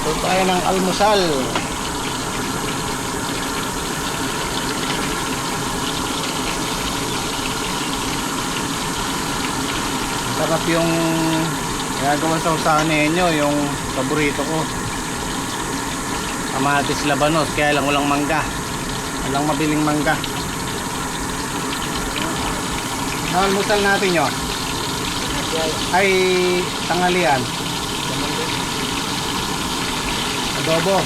Ito tayo ng almusal. Sarap yung ginagawa sa usahan ninyo, yung paborito ko. Kamatis labanos, kaya lang walang mangga. Walang mabiling mangga. Ang almusal natin yun ay tanghalian. Adobo.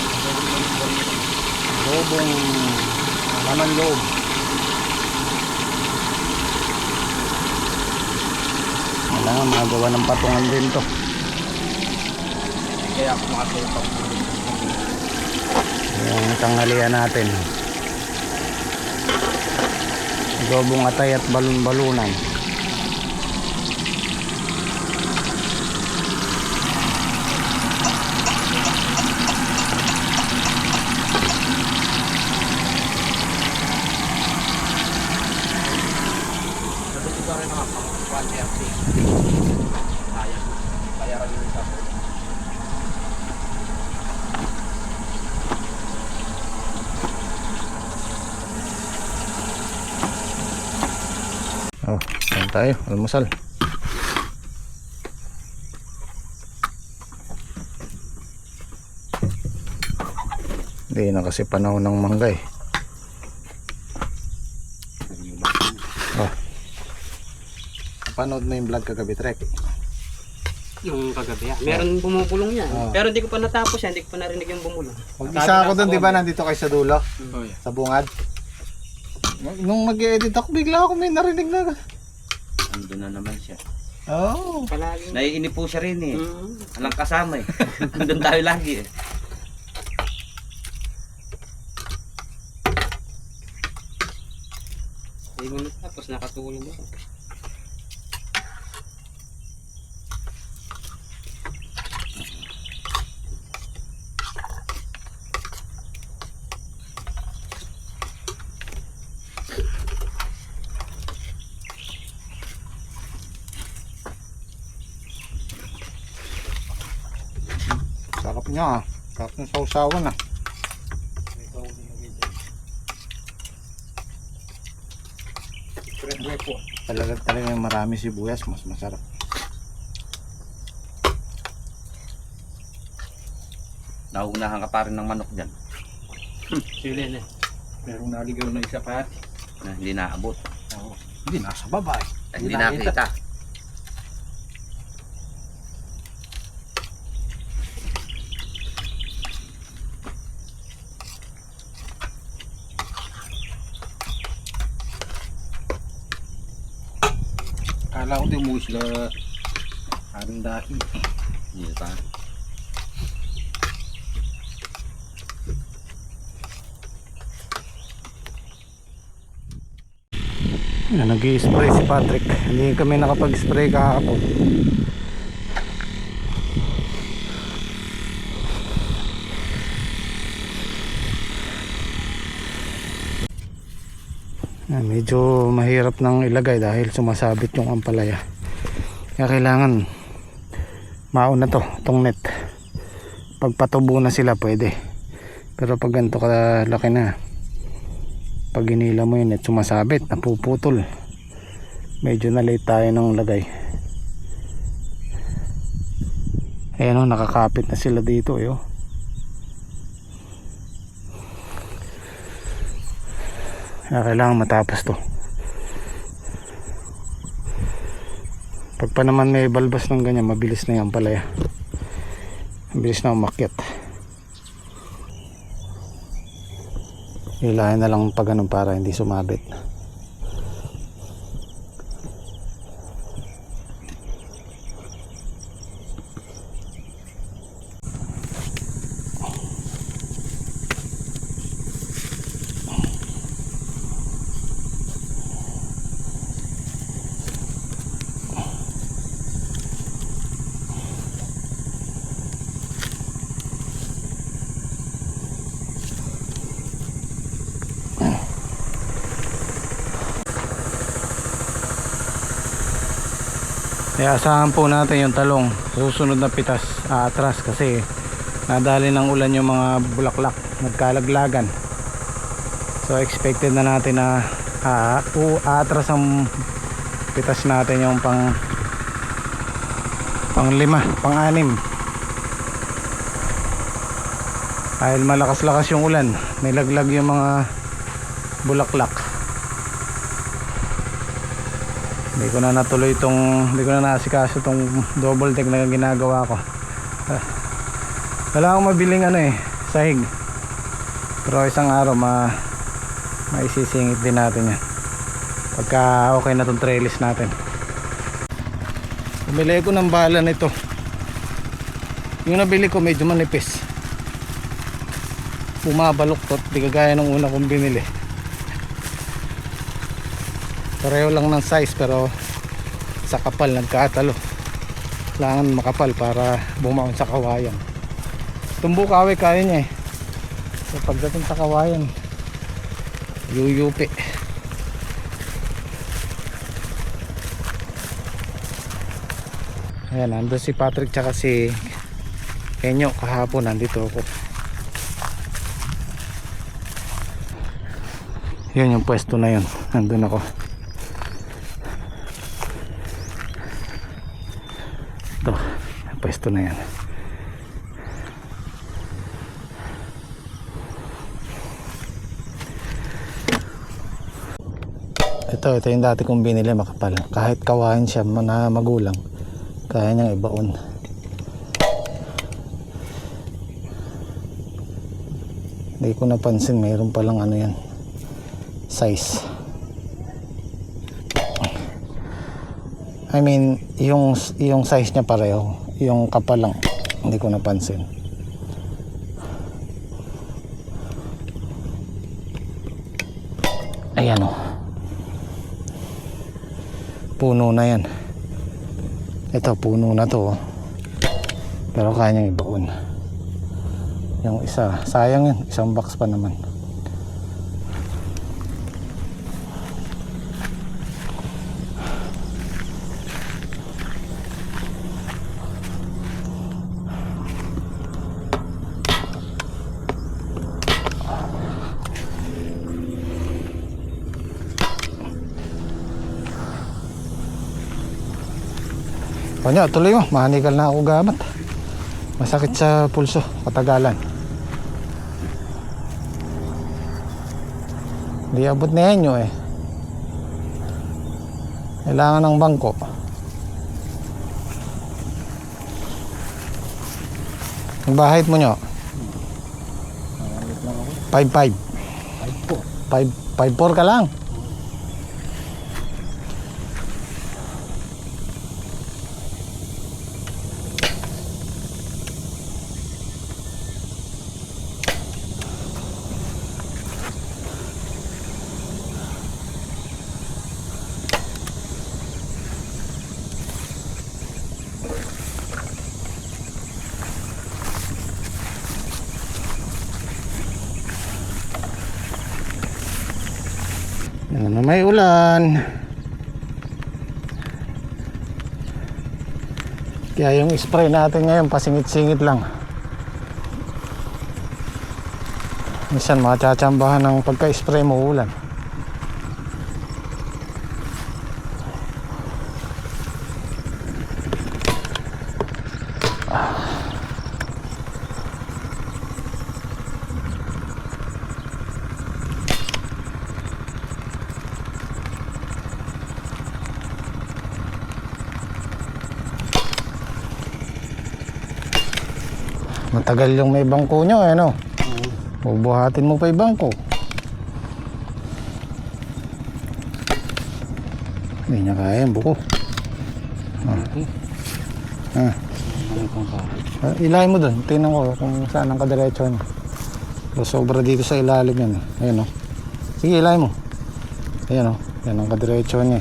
Adobong laman loob. Kailangan magawa ng patungan din to. Kaya ako makatulog. Yung tanghalian natin. Adobong atay at balon-balunan. Oh, kain tayo, almusal. Hindi na kasi panahon ng mangga eh. Oh. Panood mo yung vlog kagabi, Trek? Yung kagabi. Meron bumubulong yan. Oh. Pero hindi ko pa natapos yan. Hindi ko pa narinig yung bumulong. Mag-isa ako doon, di ba? Nandito kayo sa dulo? Oh, yeah. Sa bungad. Nung nag-edit ako, bigla ako may narinig na. Andun na naman siya. Oo. Palaging. Naiinip po siya rin eh. Mm. Alang kasama eh. Andun tayo lagi eh. Hindi ko natapos. Nakatulong ako. Sarap niya ah. Sarap ng sausawan ah. Talaga yung marami sibuyas, mas masarap. Nauunahan ka pa rin ng manok dyan. Sili na. Merong naligaw na isa pa. Na hindi naabot. Oo. Hindi, nasa baba eh. At hindi nakita. Kala ko di mo sila handahin. Hindi pa. Nag-i-spray si Patrick. Hindi kami nakapag-spray kahapon. Medyo mahirap nang ilagay dahil sumasabit yung ampalaya. Kaya kailangan mauna to, itong net. Pag patubo na sila pwede. Pero pag ganito kalaki na, pag inila mo yung net sumasabit, napuputol. Medyo na late tayo ng lagay. Ayan o, nakakapit na sila dito eh, oh. Kaya kailangan matapos to. Pag pa naman may balbas ng ganyan, mabilis na yan palaya. Mabilis na umakyat. Hilahin na lang pag ganun para hindi sumabit. Kaya asahan po natin yung talong susunod na pitas atras kasi nadali ng ulan yung mga bulaklak, nagkalaglagan. So expected na natin na aatras ang pitas natin yung pang 5, pang 6. Dahil malakas-lakas yung ulan, nilaglag yung mga bulaklak. Hindi ko na natuloy hindi ko na naasikaso tong double deck na ginagawa ko. Wala akong mabiling sahig. Pero isang araw maisisingit din natin yan pagka okay na tong trellis natin. Bumili ko ng bala nito. Yung nabili ko medyo manipis, bumabaluktot, di kagaya ng una kong binili. Pareho lang ng size pero sa kapal nagkatalo. Kailangan makapal para bumaon sa kawayan. Tumbo kahoy kaya niya So pagdating sa kawayan, yuyupi. Ayan, nandun si Patrick tsaka si Kenyo. Kahapon nandito ako. Yun yung pwesto na yun, nandun ako. Ito, yung pwesto na yan. Ito yung dati kong binili, makapal. Kahit kawain siya na magulang, kaya niyang ibaon. Hindi ko napansin, mayroon palang yan, size. I mean, yung size niya pareho, yung kapal lang, hindi ko napansin. Ayan o. Puno na yan. Ito, puno na to. Pero kaya niyang ibaon. Yung isa, sayang yun, isang box pa naman. Kanya, tuloy mo, mahanikal na ako gamat. Masakit sa pulso, patagalan. Di abot na yan yun Kailangan ng bangko. Ang bahit mo nyo? 5'5". 5'4" ka lang. Ano, may ulan. Kaya yung spray natin ngayon pasingit-singit lang. Minsan matsatsambahan ng pagka-spray mo ulan. Matagal yung may bangko nyo no? Bubuhatin mo pa yung bangko. Hindi niya kaya yung buko. Ilahin mo dun, tingnan ko kung saan ang kadiretso niya. Sobra dito sa ilalim yan Ayan o. Sige, ilahin mo. Ayan o, yan ang kadiretso niya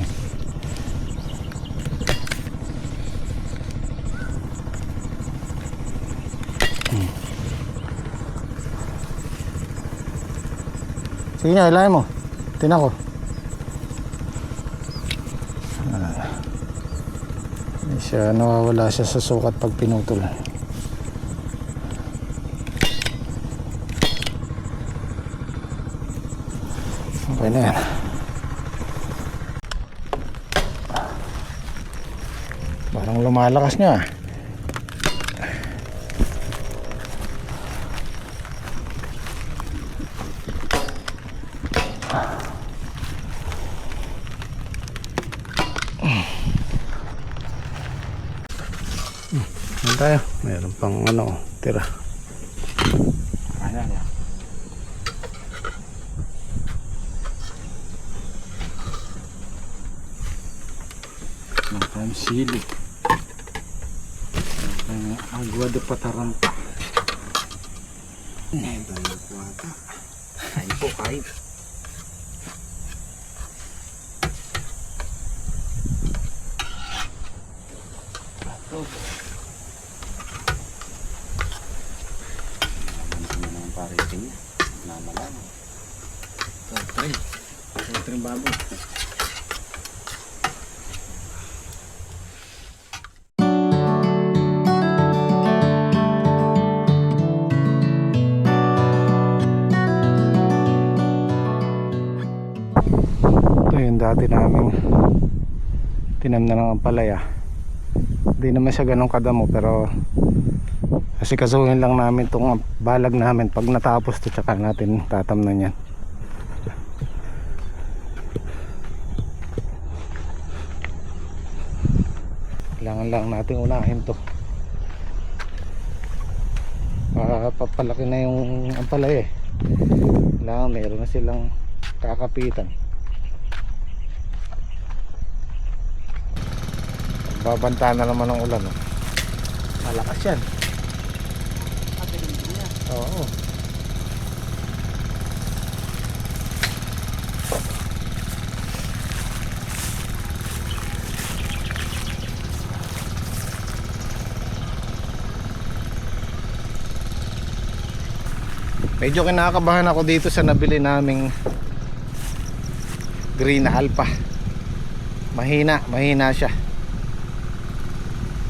Sige nga, ilahin mo. Tingnan ko. Nawawala siya sa sukat pag pinutol. Okay na yan. Parang lumalakas niya. Tayo, mayroon pang ano, tira. Ayan, yan. Ang sili. Ang agua de pataranta. Kain po, kain. Pariting niya. Namalan. Tring baboy. Ito yung dati namin tinamnan ng ampalaya. Hindi naman siya ganun kadamo, pero kasi kasuhin lang namin itong balag namin. Pag natapos to, tsaka natin tatamnan yan. Kailangan lang natin unahin to. Papalaki na yung ampalaya eh. Kailangan meron na silang kakapitan. Babanta na naman ng ulan, oh. Malakas yan. Oo. Medyo kinakabahan ako dito sa nabili naming green alpha. Mahina siya.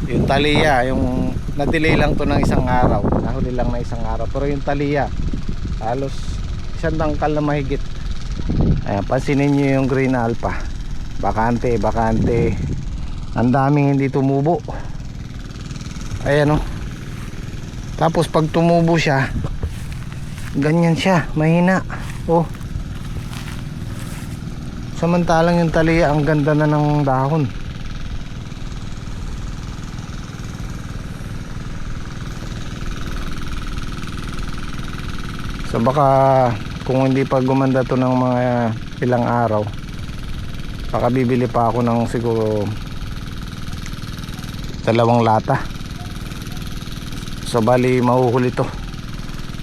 Yung taliya, yung na-delay lang to ng isang araw, nahuli lang na isang araw, pero yung taliya halos isang dangkal na mahigit. Ayan, pansinin nyo yung green alpha, bakante, ang daming hindi tumubo. Ayan, oh. Tapos pag tumubo siya, ganyan siya, mahina, oh. Samantalang yung taliya ang ganda na ng dahon. So baka kung hindi pa gumanda to ng mga ilang araw, baka bibili pa ako ng siguro 2 lata. So bali mahuhuli to.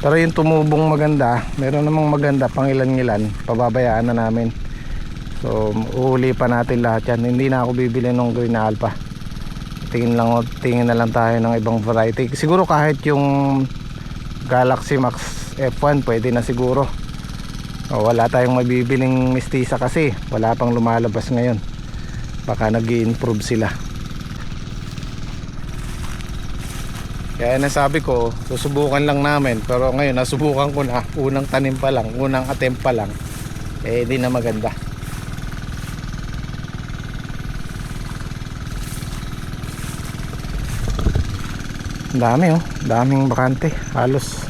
Pero yung tumubong maganda, meron namang maganda pang ilan-ilan, pababayaan na namin. So uhuli pa natin lahat yan. Hindi na ako bibili ng green alpha. Tingin na lang tayo ng ibang variety. Siguro kahit yung Galaxy Max F1 pwede na siguro. Wala tayong mabibiling mistisa kasi wala pang lumalabas ngayon. Baka nag-i-improve sila. Kaya nasabi ko, susubukan lang namin. Pero ngayon nasubukan ko na, unang tanim pa lang, unang attempt pa lang, eh di na maganda. Dami, oh, daming bakante. Halos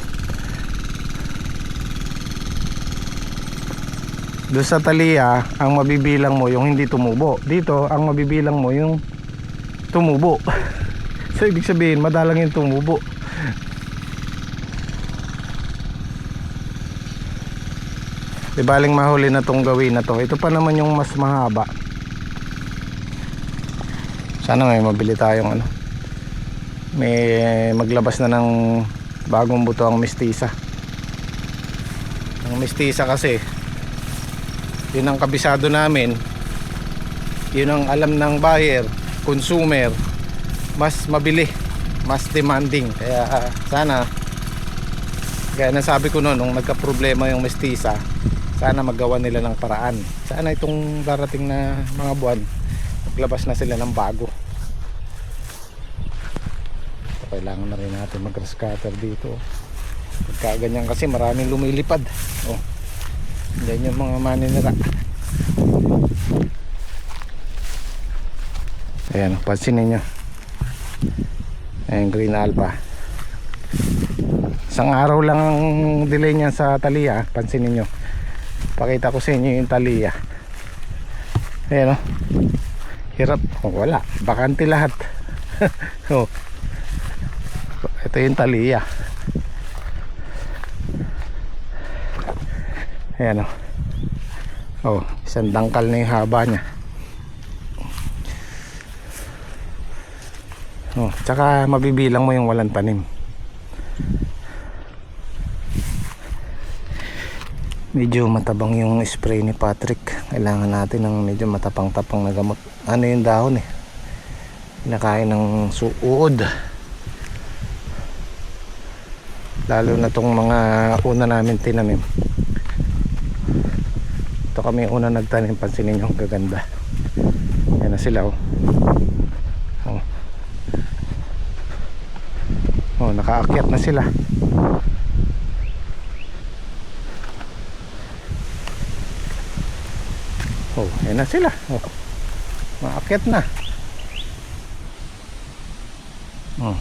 doon sa taliya, ang mabibilang mo yung hindi tumubo. Dito, ang mabibilang mo yung tumubo. So, ibig sabihin, madalang yung tumubo. Di baling mahuli na tong gawin na to. Ito pa naman yung mas mahaba. Sana may mabili tayong ano. May maglabas na ng bagong buto ang mistisa. Ang mistisa kasi, yun ang kabisado namin, yun ang alam ng buyer, consumer, mas mabili, mas demanding. Kaya sana, gaya na sabi ko noon nung nagka-problema yung mestiza, sana magawa nila ng paraan. Sana itong darating na mga buwan maglabas na sila ng bago. So, kailangan na rin natin mag-grass cutter dito. Pagka ganyan kasi maraming lumilipad, oh. Yan yung mga maninira. Ayan, pansinin nyo. Ayan, green alpha. Isang araw lang ang delay niya sa talia. Pansinin nyo. Pakita ko sa inyo yung talia. Ayan o. Hirap. Oh, wala. Bakante lahat. Oh. Ito yung talia. Ayan o. Oh, isang dangkal na yung haba niya. Oh, tsaka mabibilang mo yung walang tanim. Medyo matabang yung spray ni Patrick. Kailangan natin ng medyo matapang-tapang na gamot. Ano yung dahon eh? Kinakain ng suod. Lalo na tong mga una namin tinanim. Ito kami una nagtanim. Pansinin nyo ang gaganda. Yan na sila oh. Oh, nakaakyat na sila. Oh, ayan na sila. Oh, maakyat na. Oh.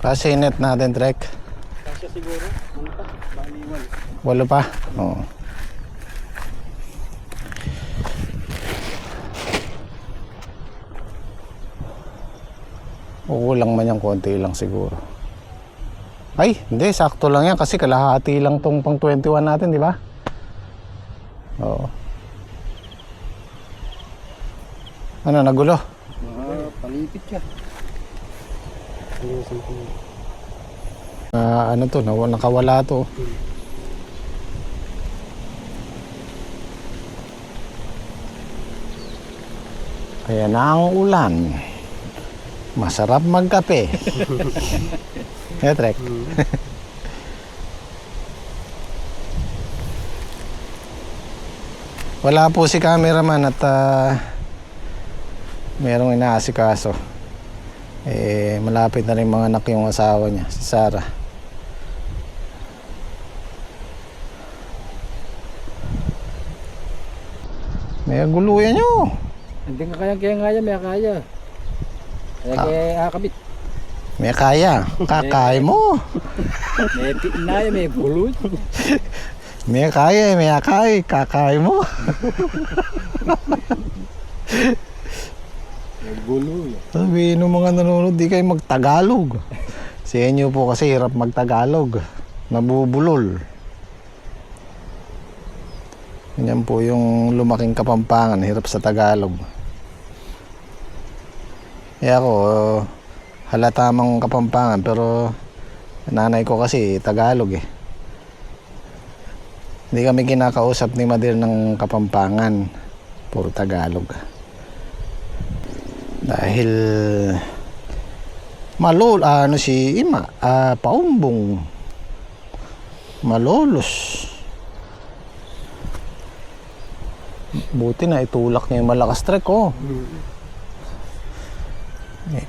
Kasi net natin, Trek. Kasya siguro. Ano pa? Baliwan. Walo pa? Oo. Kulang man yan, konti lang siguro. Ay, hindi, sakto lang yan kasi kalahati lang tong pang 21 natin, di ba? Oo. Ano, nagulo? Palipit siya. Ano to, nakawala to. Ayan na ang ulan. Masarap magkape. Yeah, Trek. Wala po si cameraman at merong inaasikaso. Malapit na rin mga anak yung asawa niya, si Sarah. May guluyan nyo. Hindi ka kaya, may kaya. Kaya akabit. May kaya, kakay mo. May pinaya, may bulot. May kaya, may akay, kakay mo. Gulo. Sabihin ng mga nanonood, di kayo magtagalog. Sa inyo po kasi hirap magtagalog. Nabubulol. Ganyan po yung lumaking Kapampangan, hirap sa Tagalog. Kaya ako, halata mang Kapampangan, pero nanay ko kasi Tagalog eh. Hindi kami kinakausap ni Madir ng Kapampangan. Puro Tagalog. Dahil si Ima, paumbong, malolos. Buti na itulak niya yung malakas, Trek, oh.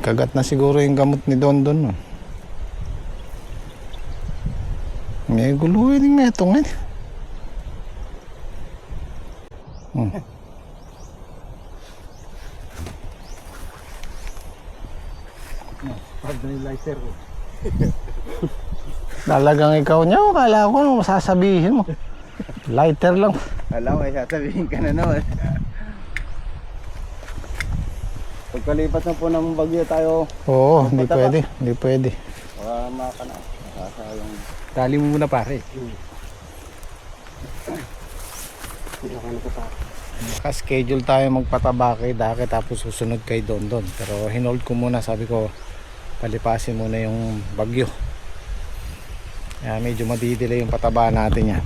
Kagat na siguro yung gamot ni Dondon, no? May guluhin yung metong eh. Lighter ko. Talagang ikaw niya, kala ko ano masasabihin mo. Lighter lang. Alam mo, sasabihin ka na naman. Pagkalipat na po ng bagyo tayo, Oo, hindi pwede. Hindi pwede. baka makana. Nakasayang. Tali mo muna pare. Ka-schedule tayo magpataba kay Dake tapos susunod kay Dondon. Pero hinold ko muna, sabi ko palipasin muna yung bagyo. Kaya medyo madidelay yung pataba natin yan.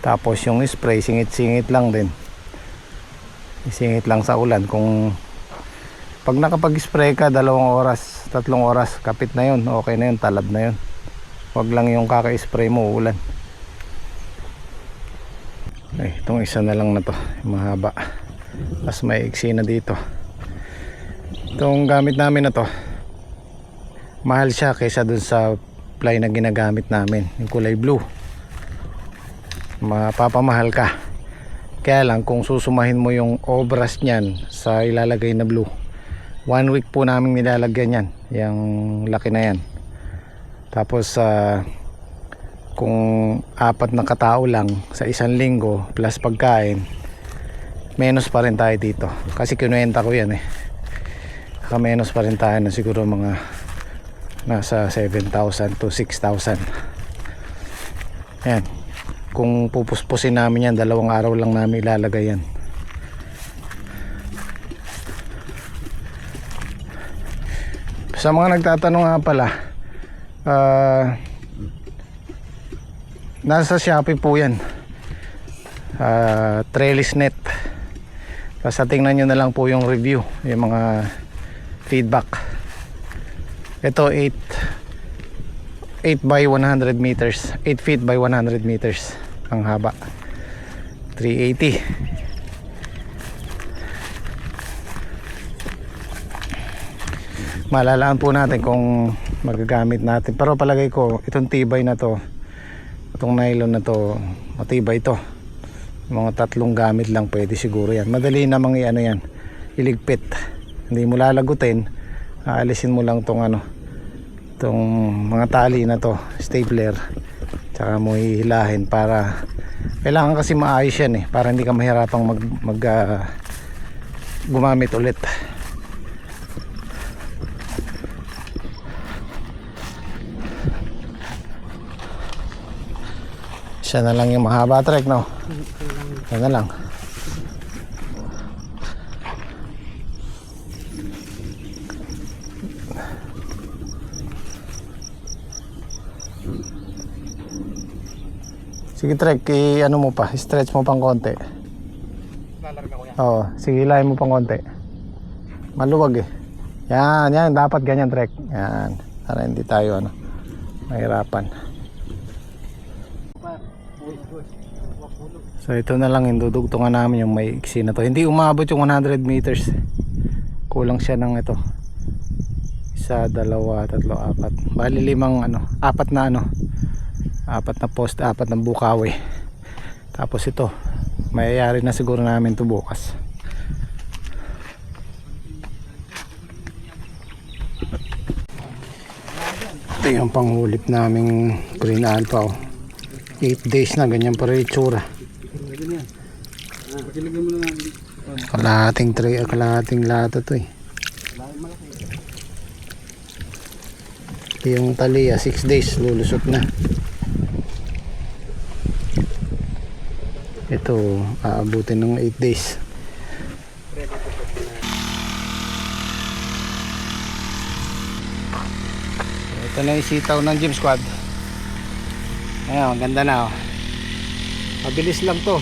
Tapos yung spray, singit-singit lang din. Isingit lang sa ulan kung Pag nakapag-spray ka 2 oras, 3 oras, kapit na yun, okay na yun, talab na yun. Huwag lang yung kaka-spray mo uulan. Ay, itong isa na lang na to, mahaba. Mas may iksi na dito. Itong gamit namin na to, mahal siya kaysa dun sa ply na ginagamit namin, yung kulay blue. Mapapamahal ka. Kaya lang kung susumahin mo yung obras niyan sa ilalagay na blue, 1 week po namin nilalagyan yan, yung laki na yan. Tapos kung 4 na katao lang sa 1 linggo plus pagkain, menos pa rin tayo dito. Kasi kinuwenta ko yan eh. Menos pa rin tayo na siguro mga nasa 7,000 to 6,000. Yan. Kung pupuspusin namin yan, 2 araw lang namin ilalagay yan. Sa mga nagtatanong nga pala, nasa Shopee po yan, trellis net. Basta tingnan nyo na lang po yung review, yung mga feedback. Ito 8 by 100 meters, 8 feet by 100 meters ang haba, 380. Malalaan po natin kung magagamit natin, pero palagay ko itong tibay na to, itong nylon na to, matibay to. Mga 3 gamit lang pwede siguro yan. Madali namang i-ano yan, iligpit. Hindi mo lalagutin, aalisin mo lang tong itong mga tali na to, stapler, tsaka mo hihilahin para, kailangan kasi maayos yan eh, para hindi ka mahirapang gumamit ulit. Siya na lang yung mahaba trek, no? Siya na lang. Sige trek, ano mo pa, stretch mo pang konti. Lalarga ko yan. Oo, sige, hilahin mo pang konti. Maluwag eh. Yan, dapat ganyan trek. Yan, para hindi tayo mahirapan. So ito na lang yung dudugtungan namin, yung may iksi na to. Hindi umabot yung 100 meters. Kulang siya ng ito. 1, 2, 3, 4. Bali 5 4 na 4 na post, 4 na bukawi. Tapos ito, mayayari na siguro namin to bukas. Ito yung panghulip naming green alpha. 8 days na, ganyan pa rin itsura. Kalahating lata to eh. Yung talia 6 days lulusot na. Ito aabutin ng 8 days. Ito na yung sitaw ng gym squad. Ayan, ganda na oh. Mabilis lang to.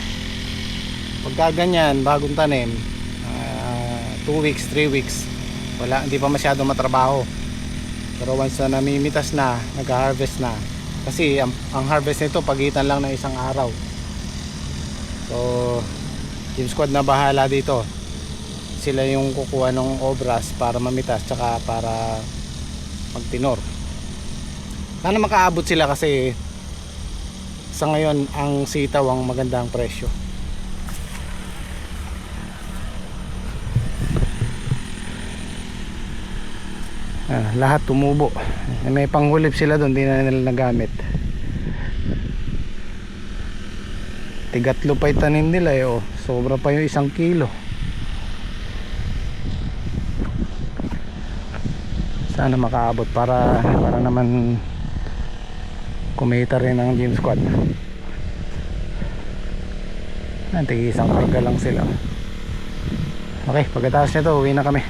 Pagka ganyan, bagong tanim, 2 weeks, 3 weeks, hindi pa masyado matrabaho. Pero once na namimitas na, nag-harvest na. Kasi ang harvest nito pagitan lang ng 1 araw. So, Gym Squad na bahala dito. Sila yung kukuha ng obras para mamitas, tsaka para magtinor. Sana makaabot sila kasi sa ngayon ang sitaw ang magandang presyo. Lahat tumubo. May panghulip sila doon, di na nila nagamit. Tigatlo pa itanim nila eh, oh. Sobra pa yung 1 kilo. Sana makaabot para naman kumita rin ang Gym Squad. Tig 1 karga lang sila. Okay, pagkatapos nito uwi na kami.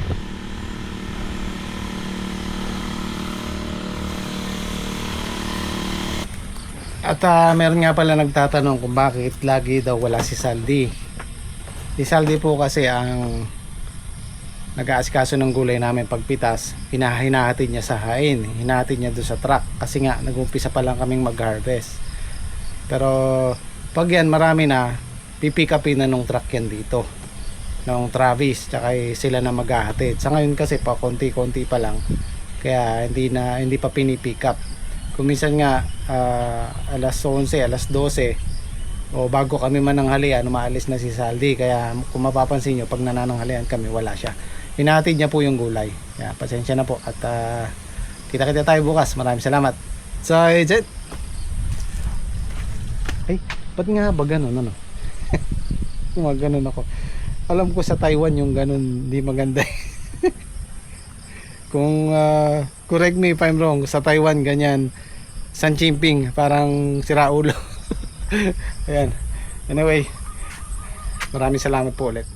At meron nga pala nagtatanong kung bakit lagi daw wala si Saldi. Si Saldi po kasi ang nag-aasikaso ng gulay namin pagpitas, hinahatid niya sa hain, hinahatid niya doon sa truck kasi nga nag-umpisa pa lang kaming mag-harvest. Pero pag yan marami na, pipick upin na nung truck yan dito, ng Travis, tsaka sila na maghahatid. Sa ngayon kasi pa konti-konti pa lang, kaya hindi pa pinipick up. Kung minsan nga alas 11, alas 12 o bago kami mananghalian, umaalis na si Saldi, kaya kung mapapansin nyo pag nanananghalian kami wala siya, hinahatid niya po yung gulay. Kaya pasensya na po at kita-kita tayo bukas. Maraming salamat. So Jet, ay ba't nga ba ganun ano? Gumaganon ako. Alam ko sa Taiwan yung ganun hindi maganda. Kung correct me if I'm wrong, sa Taiwan ganyan, San Chimping, parang siraulo. Ayan. Anyway, maraming salamat po ulit.